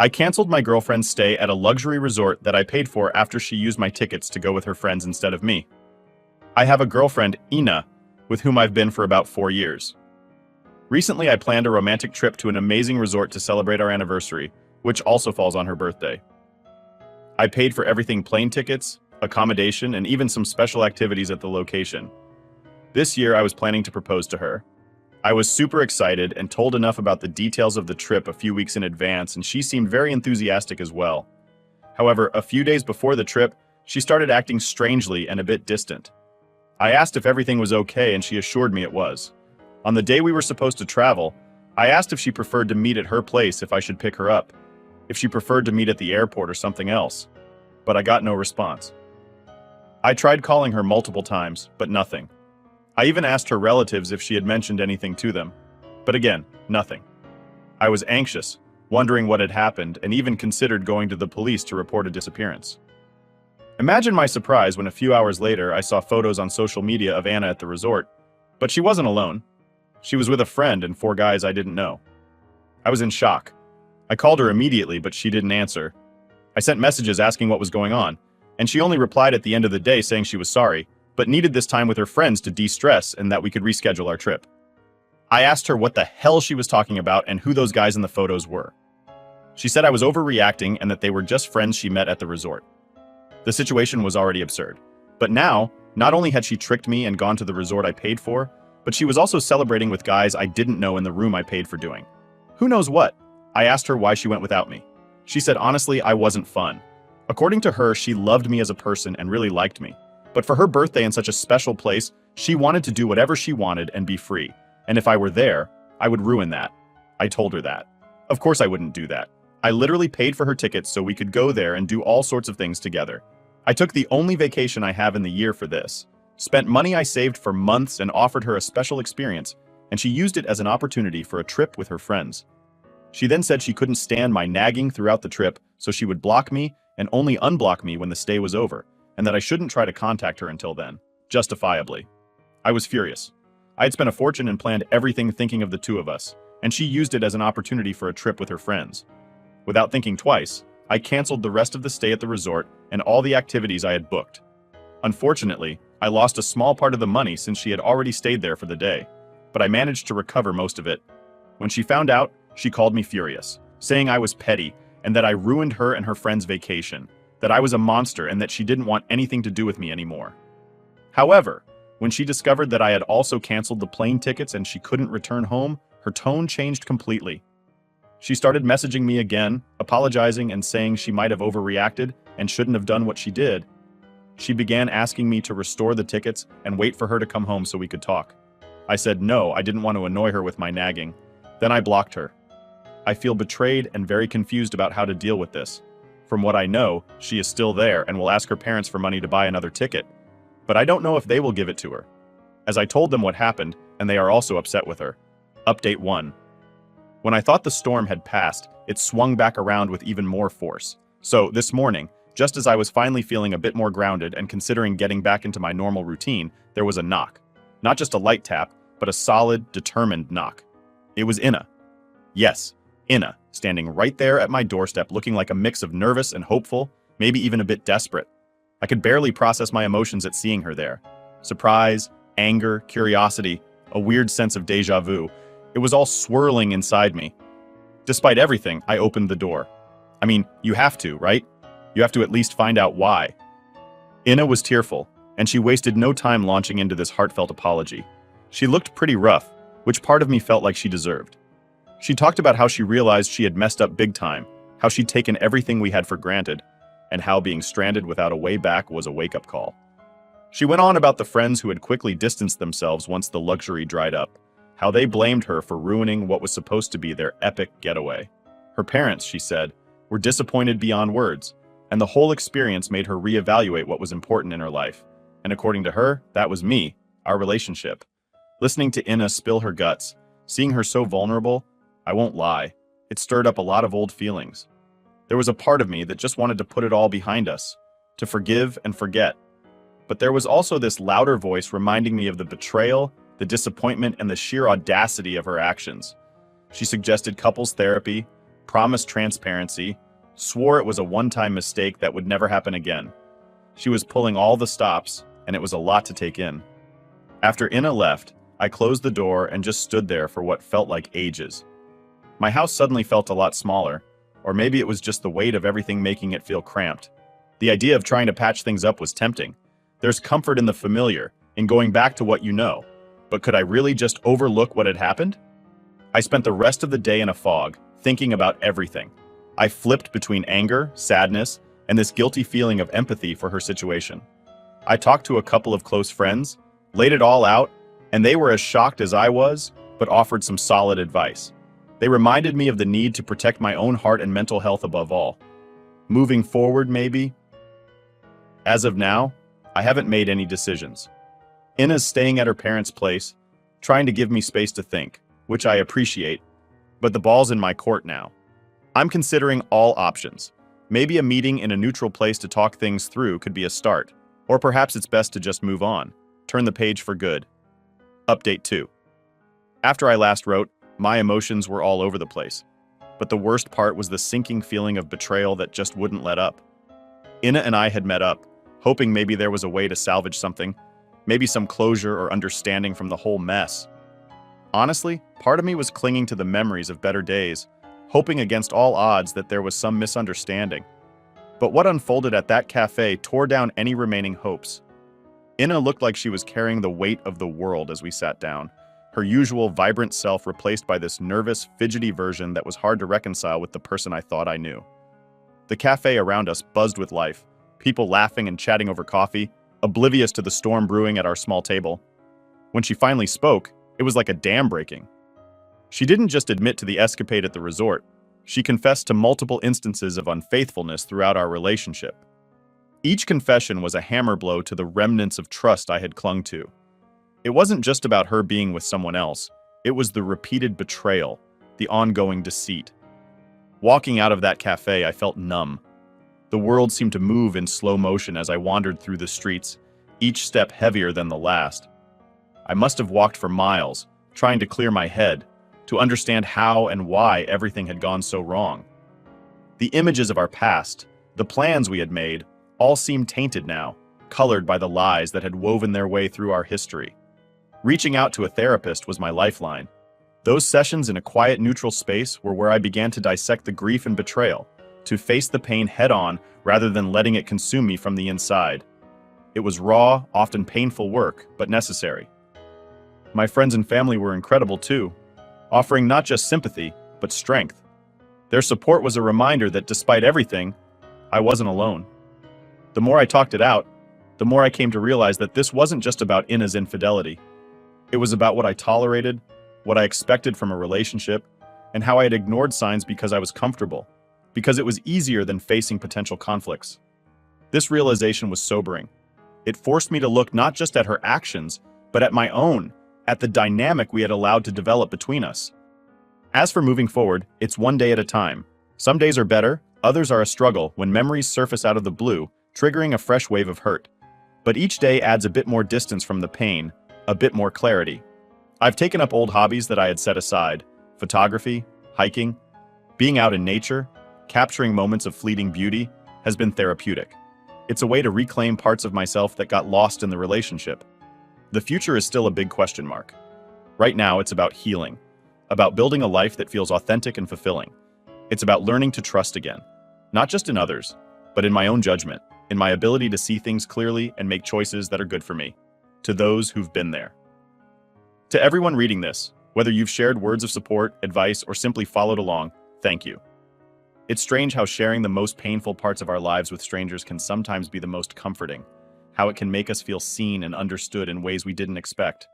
I canceled my girlfriend's stay at a luxury resort that I paid for after she used my tickets to go with her friends instead of me. I have a girlfriend, Ina, with whom I've been for about 4 years. Recently, I planned a romantic trip to an amazing resort to celebrate our anniversary, which also falls on her birthday. I paid for everything: plane tickets, accommodation, and even some special activities at the location. This year, I was planning to propose to her. I was super excited and told enough about the details of the trip a few weeks in advance, and she seemed very enthusiastic as well. However, a few days before the trip, she started acting strangely and a bit distant. I asked if everything was okay, and she assured me it was. On the day we were supposed to travel, I asked if she preferred to meet at her place if I should pick her up, if she preferred to meet at the airport or something else, but I got no response. I tried calling her multiple times, but nothing. I even asked her relatives if she had mentioned anything to them, but again, nothing. I was anxious, wondering what had happened, and even considered going to the police to report a disappearance. Imagine my surprise when a few hours later I saw photos on social media of Anna at the resort, but she wasn't alone. She was with a friend and 4 guys I didn't know. I was in shock. I called her immediately, but she didn't answer. I sent messages asking what was going on, and she only replied at the end of the day saying she was sorry, but needed this time with her friends to de-stress and that we could reschedule our trip. I asked her what the hell she was talking about and who those guys in the photos were. She said I was overreacting and that they were just friends she met at the resort. The situation was already absurd. But now, not only had she tricked me and gone to the resort I paid for, but she was also celebrating with guys I didn't know in the room I paid for doing. Who knows what? I asked her why she went without me. She said honestly I wasn't fun. According to her, she loved me as a person and really liked me. But for her birthday in such a special place, she wanted to do whatever she wanted and be free. And if I were there, I would ruin that. I told her that. Of course I wouldn't do that. I literally paid for her tickets so we could go there and do all sorts of things together. I took the only vacation I have in the year for this, spent money I saved for months and offered her a special experience, and she used it as an opportunity for a trip with her friends. She then said she couldn't stand my nagging throughout the trip, so she would block me and only unblock me when the stay was over, and that I shouldn't try to contact her until then, justifiably. I was furious. I had spent a fortune and planned everything thinking of the 2 of us, and she used it as an opportunity for a trip with her friends. Without thinking twice, I canceled the rest of the stay at the resort and all the activities I had booked. Unfortunately, I lost a small part of the money since she had already stayed there for the day, but I managed to recover most of it. When she found out, she called me furious, saying I was petty and that I ruined her and her friend's vacation, that I was a monster and that she didn't want anything to do with me anymore. However, when she discovered that I had also canceled the plane tickets and she couldn't return home, her tone changed completely. She started messaging me again, apologizing and saying she might have overreacted and shouldn't have done what she did. She began asking me to restore the tickets and wait for her to come home so we could talk. I said no, I didn't want to annoy her with my nagging. Then I blocked her. I feel betrayed and very confused about how to deal with this. From what I know, she is still there and will ask her parents for money to buy another ticket. But I don't know if they will give it to her, as I told them what happened, and they are also upset with her. Update 1. When I thought the storm had passed, it swung back around with even more force. So, this morning, just as I was finally feeling a bit more grounded and considering getting back into my normal routine, there was a knock. Not just a light tap, but a solid, determined knock. It was Ina. Yes, Ina, standing right there at my doorstep looking like a mix of nervous and hopeful, maybe even a bit desperate. I could barely process my emotions at seeing her there. Surprise, anger, curiosity, a weird sense of déjà vu. It was all swirling inside me. Despite everything, I opened the door. I mean, you have to, right? You have to at least find out why. Ina was tearful, and she wasted no time launching into this heartfelt apology. She looked pretty rough, which part of me felt like she deserved. She talked about how she realized she had messed up big time, how she'd taken everything we had for granted, and how being stranded without a way back was a wake-up call. She went on about the friends who had quickly distanced themselves once the luxury dried up, how they blamed her for ruining what was supposed to be their epic getaway. Her parents, she said, were disappointed beyond words, and the whole experience made her reevaluate what was important in her life. And according to her, that was me, our relationship. Listening to Ina spill her guts, seeing her so vulnerable, I won't lie, it stirred up a lot of old feelings. There was a part of me that just wanted to put it all behind us, to forgive and forget. But there was also this louder voice reminding me of the betrayal, the disappointment, and the sheer audacity of her actions. She suggested couples therapy, promised transparency, swore it was a one-time mistake that would never happen again. She was pulling all the stops, and it was a lot to take in. After Inna left, I closed the door and just stood there for what felt like ages. My house suddenly felt a lot smaller, or maybe it was just the weight of everything making it feel cramped. The idea of trying to patch things up was tempting. There's comfort in the familiar, in going back to what you know. But could I really just overlook what had happened? I spent the rest of the day in a fog, thinking about everything. I flipped between anger, sadness, and this guilty feeling of empathy for her situation. I talked to a couple of close friends, laid it all out, and they were as shocked as I was, but offered some solid advice. They reminded me of the need to protect my own heart and mental health above all. Moving forward, maybe? As of now, I haven't made any decisions. Inna's staying at her parents' place, trying to give me space to think, which I appreciate, but the ball's in my court now. I'm considering all options. Maybe a meeting in a neutral place to talk things through could be a start, or perhaps it's best to just move on, turn the page for good. Update 2. After I last wrote, my emotions were all over the place, but the worst part was the sinking feeling of betrayal that just wouldn't let up. Inna and I had met up, hoping maybe there was a way to salvage something, maybe some closure or understanding from the whole mess. Honestly, part of me was clinging to the memories of better days, hoping against all odds that there was some misunderstanding. But what unfolded at that cafe tore down any remaining hopes. Inna looked like she was carrying the weight of the world as we sat down, her usual vibrant self replaced by this nervous, fidgety version that was hard to reconcile with the person I thought I knew. The cafe around us buzzed with life, people laughing and chatting over coffee, oblivious to the storm brewing at our small table. When she finally spoke, it was like a dam breaking. She didn't just admit to the escapade at the resort, she confessed to multiple instances of unfaithfulness throughout our relationship. Each confession was a hammer blow to the remnants of trust I had clung to. It wasn't just about her being with someone else, it was the repeated betrayal, the ongoing deceit. Walking out of that cafe, I felt numb. The world seemed to move in slow motion as I wandered through the streets, each step heavier than the last. I must have walked for miles, trying to clear my head, to understand how and why everything had gone so wrong. The images of our past, the plans we had made, all seemed tainted now, colored by the lies that had woven their way through our history. Reaching out to a therapist was my lifeline. Those sessions in a quiet, neutral space were where I began to dissect the grief and betrayal, to face the pain head-on rather than letting it consume me from the inside. It was raw, often painful work, but necessary. My friends and family were incredible too, offering not just sympathy, but strength. Their support was a reminder that despite everything, I wasn't alone. The more I talked it out, the more I came to realize that this wasn't just about Inna's infidelity. It was about what I tolerated, what I expected from a relationship, and how I had ignored signs because I was comfortable, because it was easier than facing potential conflicts. This realization was sobering. It forced me to look not just at her actions, but at my own, at the dynamic we had allowed to develop between us. As for moving forward, it's one day at a time. Some days are better, others are a struggle when memories surface out of the blue, triggering a fresh wave of hurt. But each day adds a bit more distance from the pain, a bit more clarity. I've taken up old hobbies that I had set aside: photography, hiking, being out in nature, capturing moments of fleeting beauty has been therapeutic. It's a way to reclaim parts of myself that got lost in the relationship. The future is still a big question mark. Right now, it's about healing, about building a life that feels authentic and fulfilling. It's about learning to trust again, not just in others, but in my own judgment, in my ability to see things clearly and make choices that are good for me. To those who've been there. To everyone reading this, whether you've shared words of support, advice, or simply followed along, thank you. It's strange how sharing the most painful parts of our lives with strangers can sometimes be the most comforting, how it can make us feel seen and understood in ways we didn't expect.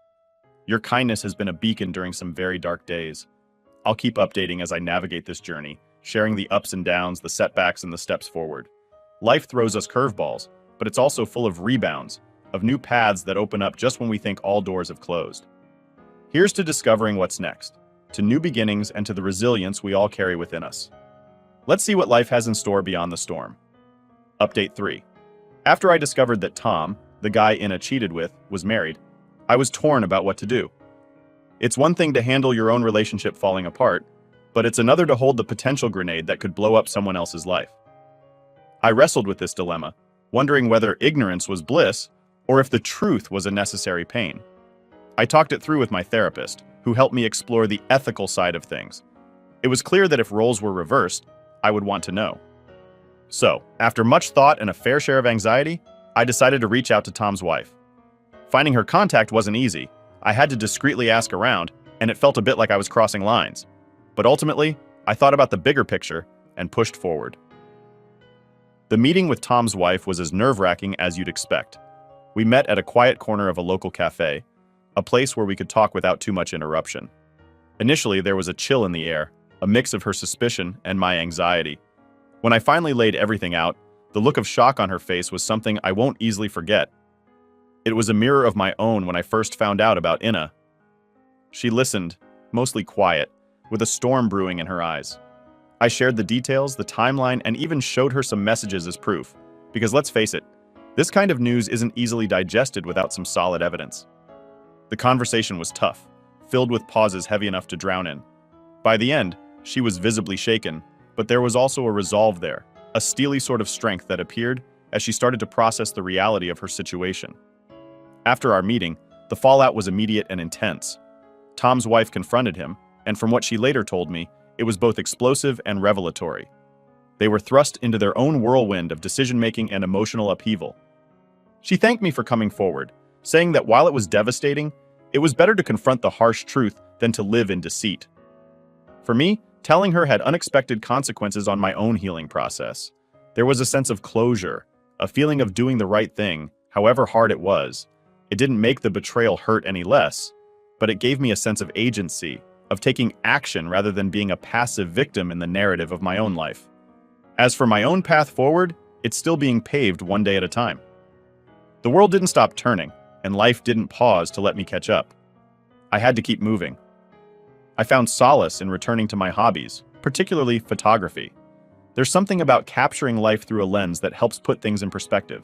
Your kindness has been a beacon during some very dark days. I'll keep updating as I navigate this journey, sharing the ups and downs, the setbacks, and the steps forward. Life throws us curveballs, but it's also full of rebounds, of new paths that open up just when we think all doors have closed. Here's to discovering what's next, to new beginnings and to the resilience we all carry within us. Let's see what life has in store beyond the storm. Update 3. After I discovered that Tom, the guy Inna cheated with, was married, I was torn about what to do. It's one thing to handle your own relationship falling apart. but it's another to hold the potential grenade that could blow up someone else's life. I wrestled with this dilemma, wondering whether ignorance was bliss or if the truth was a necessary pain. I talked it through with my therapist, who helped me explore the ethical side of things. It was clear that if roles were reversed, I would want to know. So, after much thought and a fair share of anxiety, I decided to reach out to Tom's wife. Finding her contact wasn't easy. I had to discreetly ask around, and it felt a bit like I was crossing lines. But ultimately, I thought about the bigger picture and pushed forward. The meeting with Tom's wife was as nerve-wracking as you'd expect. We met at a quiet corner of a local cafe, a place where we could talk without too much interruption. Initially, there was a chill in the air, a mix of her suspicion and my anxiety. When I finally laid everything out, the look of shock on her face was something I won't easily forget. It was a mirror of my own when I first found out about Inna. She listened, mostly quiet, with a storm brewing in her eyes. I shared the details, the timeline, and even showed her some messages as proof. Because let's face it, this kind of news isn't easily digested without some solid evidence. The conversation was tough, filled with pauses heavy enough to drown in. By the end, she was visibly shaken, but there was also a resolve there, a steely sort of strength that appeared as she started to process the reality of her situation. After our meeting, the fallout was immediate and intense. Tom's wife confronted him, and from what she later told me, it was both explosive and revelatory. They were thrust into their own whirlwind of decision-making and emotional upheaval. She thanked me for coming forward, saying that while it was devastating, it was better to confront the harsh truth than to live in deceit. For me, telling her had unexpected consequences on my own healing process. There was a sense of closure, a feeling of doing the right thing, however hard it was. It didn't make the betrayal hurt any less, but it gave me a sense of agency, of taking action rather than being a passive victim in the narrative of my own life. As for my own path forward, it's still being paved one day at a time. The world didn't stop turning, and life didn't pause to let me catch up. I had to keep moving. I found solace in returning to my hobbies, particularly photography. There's something about capturing life through a lens that helps put things in perspective.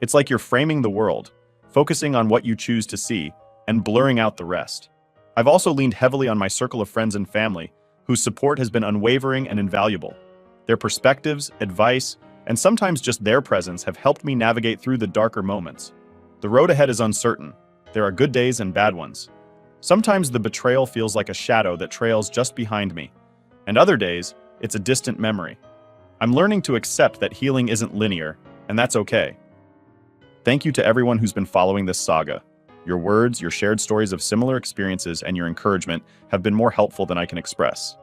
It's like you're framing the world, focusing on what you choose to see, and blurring out the rest. I've also leaned heavily on my circle of friends and family, whose support has been unwavering and invaluable. Their perspectives, advice, and sometimes just their presence have helped me navigate through the darker moments. The road ahead is uncertain. There are good days and bad ones. Sometimes the betrayal feels like a shadow that trails just behind me, and other days, it's a distant memory. I'm learning to accept that healing isn't linear, and that's okay. Thank you to everyone who's been following this saga. Your words, your shared stories of similar experiences, and your encouragement have been more helpful than I can express.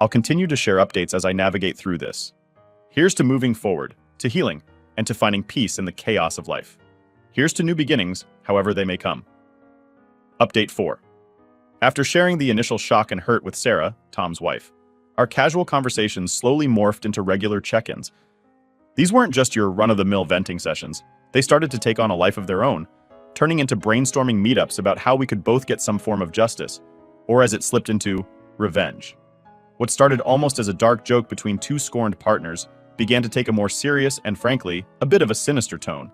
I'll continue to share updates as I navigate through this. Here's to moving forward, to healing, and to finding peace in the chaos of life. Here's to new beginnings, however they may come. Update 4. After sharing the initial shock and hurt with Sarah, Tom's wife, our casual conversations slowly morphed into regular check-ins. These weren't just your run-of-the-mill venting sessions. They started to take on a life of their own, turning into brainstorming meetups about how we could both get some form of justice, or as it slipped into, revenge. What started almost as a dark joke between two scorned partners began to take a more serious and, frankly, a bit of a sinister tone.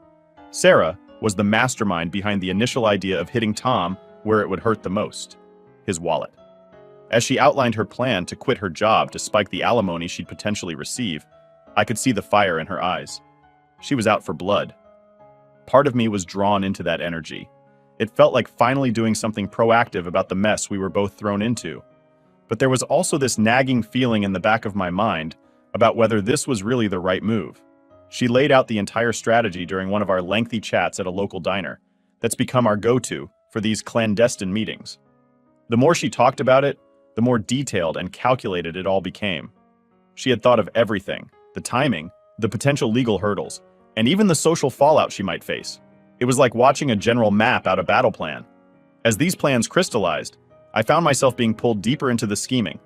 Sarah was the mastermind behind the initial idea of hitting Tom where it would hurt the most, his wallet. As she outlined her plan to quit her job to spike the alimony she'd potentially receive, I could see the fire in her eyes. She was out for blood. Part of me was drawn into that energy. It felt like finally doing something proactive about the mess we were both thrown into. But there was also this nagging feeling in the back of my mind about whether this was really the right move. She laid out the entire strategy during one of our lengthy chats at a local diner that's become our go-to for these clandestine meetings. The more she talked about it, the more detailed and calculated it all became. She had thought of everything, the timing, the potential legal hurdles, and even the social fallout she might face. It was like watching a general map out a battle plan. As these plans crystallized, I found myself being pulled deeper into the scheming.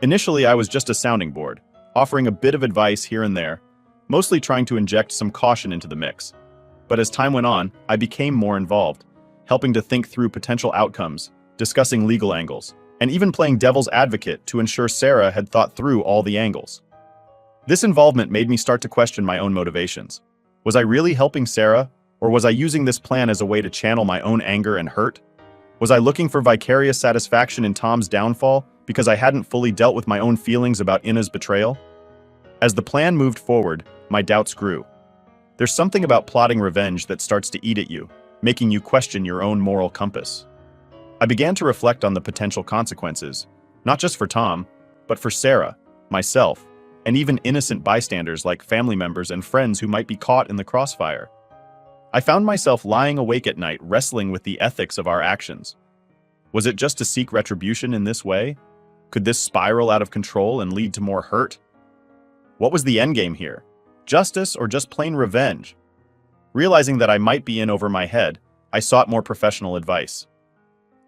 Initially, I was just a sounding board, offering a bit of advice here and there, mostly trying to inject some caution into the mix. But as time went on, I became more involved, helping to think through potential outcomes, discussing legal angles, and even playing devil's advocate to ensure Sarah had thought through all the angles. This involvement made me start to question my own motivations. Was I really helping Sarah, or was I using this plan as a way to channel my own anger and hurt? Was I looking for vicarious satisfaction in Tom's downfall, because I hadn't fully dealt with my own feelings about Ina's betrayal? As the plan moved forward, my doubts grew. There's something about plotting revenge that starts to eat at you, making you question your own moral compass. I began to reflect on the potential consequences, not just for Tom, but for Sarah, myself, and even innocent bystanders like family members and friends who might be caught in the crossfire. I found myself lying awake at night wrestling with the ethics of our actions. Was it just to seek retribution in this way? Could this spiral out of control and lead to more hurt? What was the endgame here? Justice or just plain revenge? Realizing that I might be in over my head, I sought more professional advice.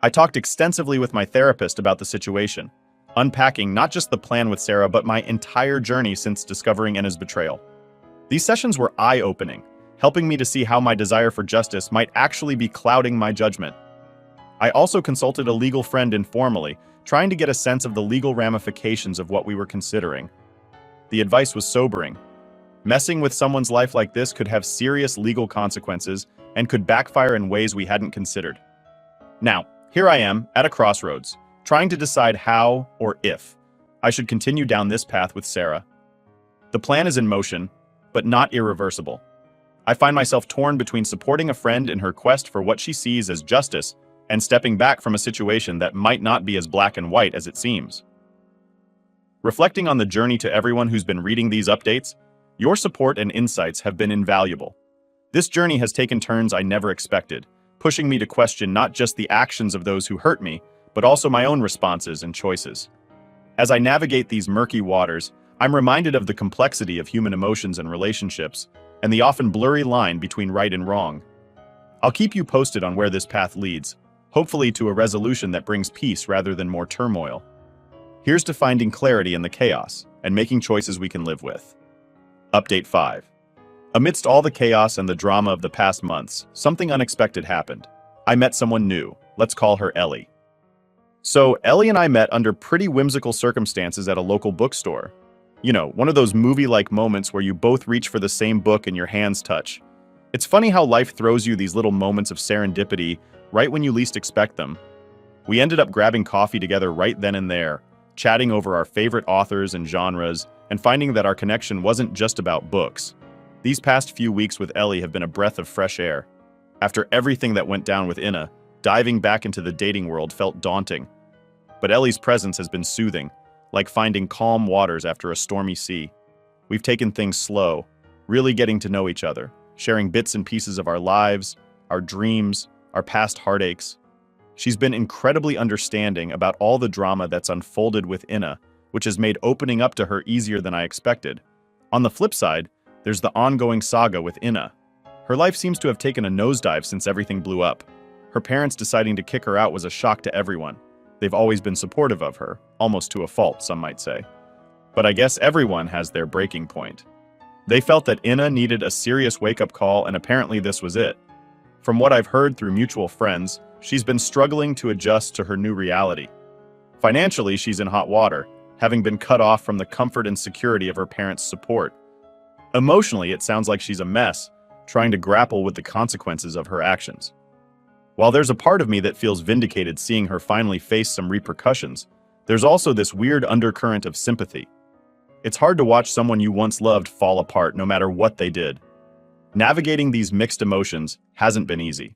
I talked extensively with my therapist about the situation, unpacking not just the plan with Sarah, but my entire journey since discovering Ina's betrayal. These sessions were eye-opening, helping me to see how my desire for justice might actually be clouding my judgment. I also consulted a legal friend informally, trying to get a sense of the legal ramifications of what we were considering. The advice was sobering. Messing with someone's life like this could have serious legal consequences and could backfire in ways we hadn't considered. Now, here I am, at a crossroads, trying to decide how, or if, I should continue down this path with Sarah. The plan is in motion, but not irreversible. I find myself torn between supporting a friend in her quest for what she sees as justice and stepping back from a situation that might not be as black and white as it seems. Reflecting on the journey to everyone who's been reading these updates, your support and insights have been invaluable. This journey has taken turns I never expected, pushing me to question not just the actions of those who hurt me, but also my own responses and choices. As I navigate these murky waters, I'm reminded of the complexity of human emotions and relationships, and the often blurry line between right and wrong. I'll keep you posted on where this path leads, hopefully to a resolution that brings peace rather than more turmoil. Here's to finding clarity in the chaos and making choices we can live with. Update 5. Amidst all the chaos and the drama of the past months, something unexpected happened. I met someone new. Let's call her Ellie. So, Ellie and I met under pretty whimsical circumstances at a local bookstore. You know, one of those movie-like moments where you both reach for the same book and your hands touch. It's funny how life throws you these little moments of serendipity right when you least expect them. We ended up grabbing coffee together right then and there, chatting over our favorite authors and genres, and finding that our connection wasn't just about books. These past few weeks with Ellie have been a breath of fresh air. After everything that went down with Ina, diving back into the dating world felt daunting. But Ellie's presence has been soothing, like finding calm waters after a stormy sea. We've taken things slow, really getting to know each other, sharing bits and pieces of our lives, our dreams, our past heartaches. She's been incredibly understanding about all the drama that's unfolded with Ina, which has made opening up to her easier than I expected. On the flip side, there's the ongoing saga with Ina. Her life seems to have taken a nosedive since everything blew up. Her parents deciding to kick her out was a shock to everyone. They've always been supportive of her, almost to a fault, some might say. But I guess everyone has their breaking point. They felt that Ina needed a serious wake-up call, and apparently this was it. From what I've heard through mutual friends, she's been struggling to adjust to her new reality. Financially, she's in hot water, having been cut off from the comfort and security of her parents' support. Emotionally, it sounds like she's a mess, trying to grapple with the consequences of her actions. While there's a part of me that feels vindicated seeing her finally face some repercussions, there's also this weird undercurrent of sympathy. It's hard to watch someone you once loved fall apart no matter what they did. Navigating these mixed emotions hasn't been easy.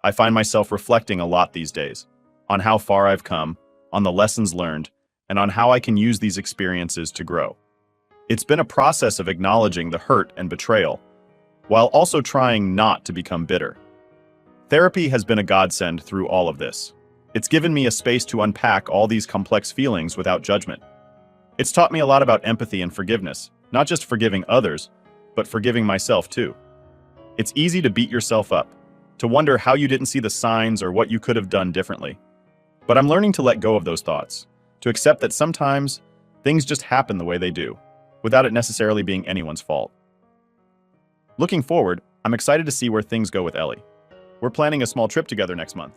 I find myself reflecting a lot these days, on how far I've come, on the lessons learned, and on how I can use these experiences to grow. It's been a process of acknowledging the hurt and betrayal, while also trying not to become bitter. Therapy has been a godsend through all of this. It's given me a space to unpack all these complex feelings without judgment. It's taught me a lot about empathy and forgiveness, not just forgiving others, but forgiving myself too. It's easy to beat yourself up, to wonder how you didn't see the signs or what you could have done differently. But I'm learning to let go of those thoughts, to accept that sometimes things just happen the way they do, without it necessarily being anyone's fault. Looking forward, I'm excited to see where things go with Ellie. We're planning a small trip together next month.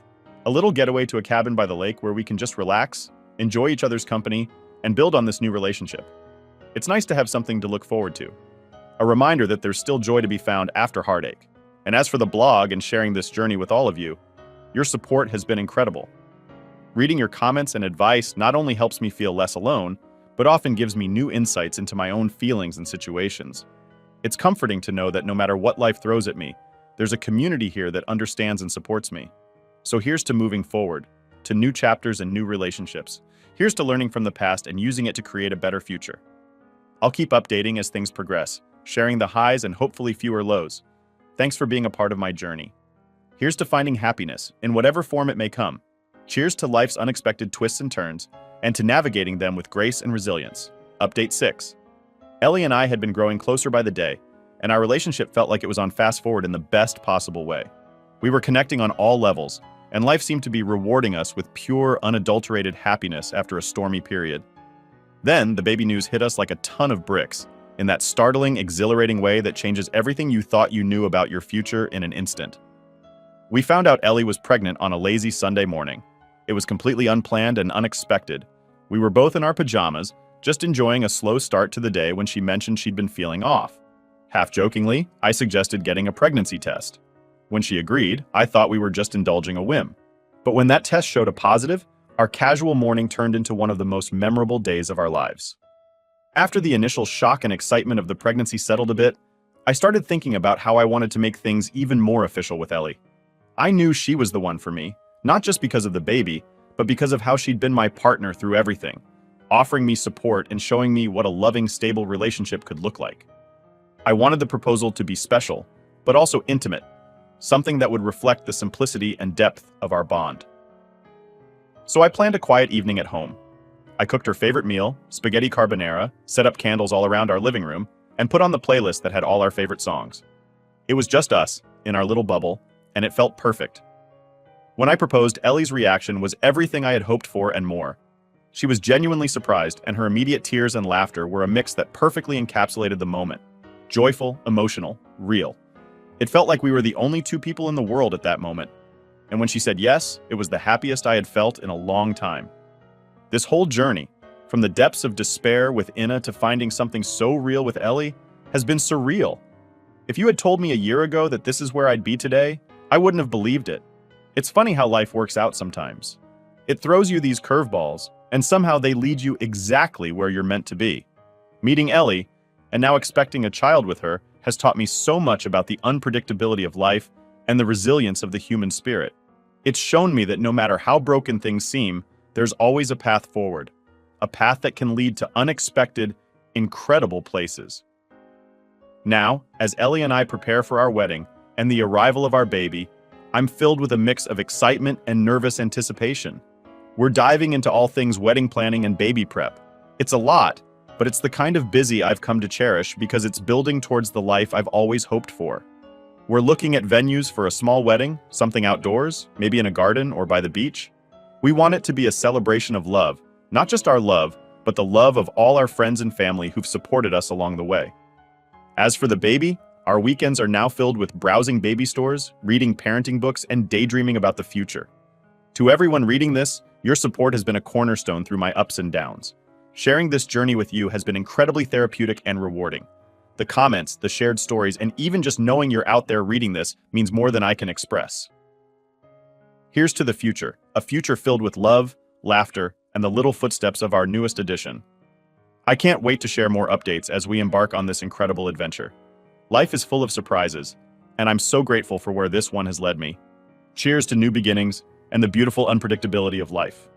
A little getaway to a cabin by the lake where we can just relax, enjoy each other's company, and build on this new relationship. It's nice to have something to look forward to. A reminder that there's still joy to be found after heartache. And as for the blog and sharing this journey with all of you, your support has been incredible. Reading your comments and advice not only helps me feel less alone, but often gives me new insights into my own feelings and situations. It's comforting to know that no matter what life throws at me, there's a community here that understands and supports me. So here's to moving forward, to new chapters and new relationships. Here's to learning from the past and using it to create a better future. I'll keep updating as things progress, sharing the highs and hopefully fewer lows. Thanks for being a part of my journey. Here's to finding happiness, in whatever form it may come. Cheers to life's unexpected twists and turns, and to navigating them with grace and resilience. Update 6. Ellie and I had been growing closer by the day, and our relationship felt like it was on fast forward in the best possible way. We were connecting on all levels, and life seemed to be rewarding us with pure, unadulterated happiness after a stormy period. Then, the baby news hit us like a ton of bricks, in that startling, exhilarating way that changes everything you thought you knew about your future in an instant. We found out Ellie was pregnant on a lazy Sunday morning. It was completely unplanned and unexpected. We were both in our pajamas, just enjoying a slow start to the day when she mentioned she'd been feeling off. Half-jokingly, I suggested getting a pregnancy test. When she agreed, I thought we were just indulging a whim. But when that test showed a positive, our casual morning turned into one of the most memorable days of our lives. After the initial shock and excitement of the pregnancy settled a bit, I started thinking about how I wanted to make things even more official with Ellie. I knew she was the one for me, not just because of the baby, but because of how she'd been my partner through everything, offering me support and showing me what a loving, stable relationship could look like. I wanted the proposal to be special, but also intimate, something that would reflect the simplicity and depth of our bond. So I planned a quiet evening at home. I cooked her favorite meal, spaghetti carbonara, set up candles all around our living room, and put on the playlist that had all our favorite songs. It was just us, in our little bubble, and it felt perfect. When I proposed, Ellie's reaction was everything I had hoped for and more. She was genuinely surprised, and her immediate tears and laughter were a mix that perfectly encapsulated the moment. Joyful, emotional, real. It felt like we were the only two people in the world at that moment. And when she said yes, it was the happiest I had felt in a long time. This whole journey, from the depths of despair with Inna to finding something so real with Ellie, has been surreal. If you had told me a year ago that this is where I'd be today, I wouldn't have believed it. It's funny how life works out sometimes. It throws you these curveballs, and somehow they lead you exactly where you're meant to be. Meeting Ellie, and now expecting a child with her, has taught me so much about the unpredictability of life and the resilience of the human spirit. It's shown me that no matter how broken things seem, there's always a path forward, a path that can lead to unexpected, incredible places. Now, as Ellie and I prepare for our wedding and the arrival of our baby, I'm filled with a mix of excitement and nervous anticipation. We're diving into all things wedding planning and baby prep. It's a lot, but it's the kind of busy I've come to cherish because it's building towards the life I've always hoped for. We're looking at venues for a small wedding, something outdoors, maybe in a garden or by the beach. We want it to be a celebration of love, not just our love, but the love of all our friends and family who've supported us along the way. As for the baby, our weekends are now filled with browsing baby stores, reading parenting books, and daydreaming about the future. To everyone reading this, your support has been a cornerstone through my ups and downs. Sharing this journey with you has been incredibly therapeutic and rewarding. The comments, the shared stories, and even just knowing you're out there reading this means more than I can express. Here's to the future, a future filled with love, laughter, and the little footsteps of our newest edition. I can't wait to share more updates as we embark on this incredible adventure. Life is full of surprises, and I'm so grateful for where this one has led me. Cheers to new beginnings and the beautiful unpredictability of life.